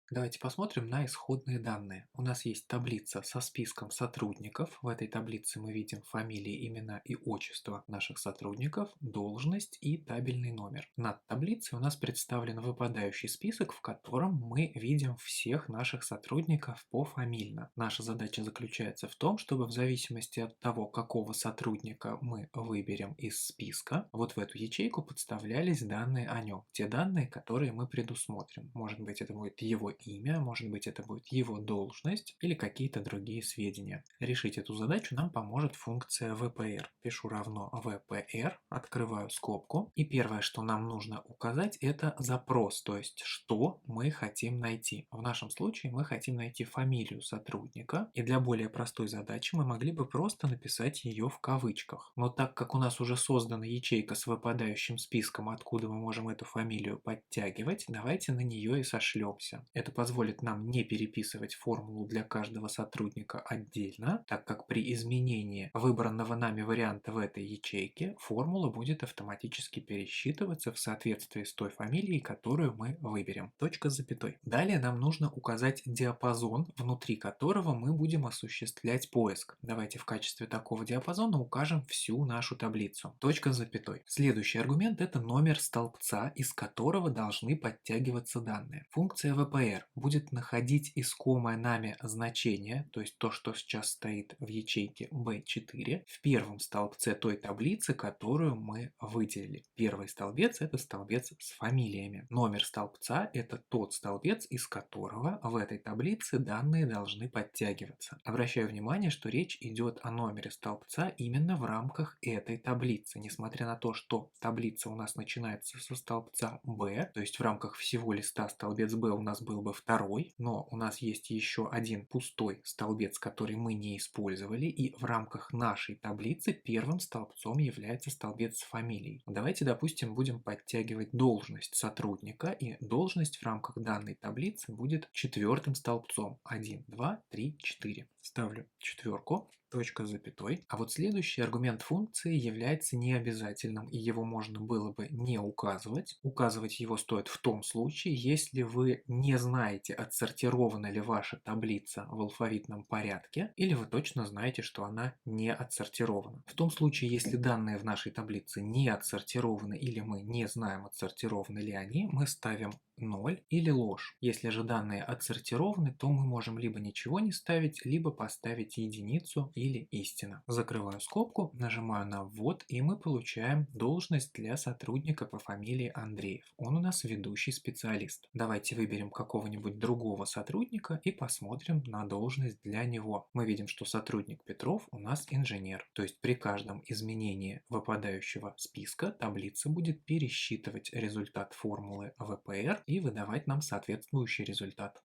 Давайте посмотрим на исходные данные. У нас есть таблица со списком сотрудников. В этой таблице мы видим фамилии, имена и отчества наших сотрудников, должность и табельный номер. Над таблицей у нас представлен выпадающий список, в котором мы видим всех наших сотрудников пофамильно. Наша задача заключается в том, чтобы в зависимости от того, какого сотрудника мы выберем из списка, вот в эту ячейку подставлялись данные о нем. Те данные, которые мы предусмотрим. Может быть, это будет его имя, может быть, это будет его должность или какие-то другие сведения. Решить эту задачу нам поможет функция VPR. Пишу равно VPR, открываю скобку, и первое, что нам нужно указать, это запрос, то есть что мы хотим найти. В нашем случае мы хотим найти фамилию сотрудника, и для более простой задачи мы могли бы просто написать ее в кавычках. Но так как у нас уже создана ячейка с выпадающим списком, откуда мы можем эту фамилию подтягивать, давайте на нее и сошлемся. Это позволит нам не переписывать формулу для каждого сотрудника отдельно, так как при изменении выбранного нами варианта в этой ячейке формула будет автоматически пересчитываться в соответствии с той фамилией, которую мы выберем. Точка с запятой. Далее нам нужно указать диапазон, внутри которого мы будем осуществлять поиск. Давайте в качестве такого диапазона укажем всю нашу таблицу. Точка с запятой. Следующий аргумент – это номер столбца, из которого должны подтягиваться данные. Функция VPR будет находить искомое нами значение, то есть то, что сейчас стоит в ячейке B4, в первом столбце той таблицы, которую мы выделили. Первый столбец – это столбец с фамилиями. Номер столбца – это тот столбец, из которого в этой таблице данные должны подтягиваться. Обращаю внимание, что речь идет о номере столбца именно в рамках этой таблицы, несмотря на то, что таблица у нас начинается со столбца B, то есть в рамках всего листа столбец B у нас был бы второй, но у нас есть еще один пустой столбец, который мы не использовали, и в рамках нашей таблицы первым столбцом является столбец с фамилией. Давайте, допустим, будем подтягивать должность сотрудника, и должность в рамках данной таблицы будет четвертым столбцом. 1, 2, 3, 4. Ставлю четверку, точка с запятой. А вот следующий аргумент функции является необязательным, и его можно было бы не указывать. Указывать его стоит в том случае, если вы не знаете, отсортирована ли ваша таблица в алфавитном порядке, или вы точно знаете, что она не отсортирована. В том случае, если данные в нашей таблице не отсортированы или мы не знаем, отсортированы ли они, мы ставим 0 или ложь. Если же данные отсортированы, то мы можем либо ничего не ставить, либо поставить единицу или истина. Закрываю скобку, нажимаю на ввод, и мы получаем должность для сотрудника по фамилии Андреев. Он у нас ведущий специалист. Давайте выберем какого-нибудь другого сотрудника и посмотрим на должность для него. Мы видим, что сотрудник Петров у нас инженер. То есть при каждом изменении выпадающего списка таблица будет пересчитывать результат формулы VPR и выдавать нам соответствующий результат.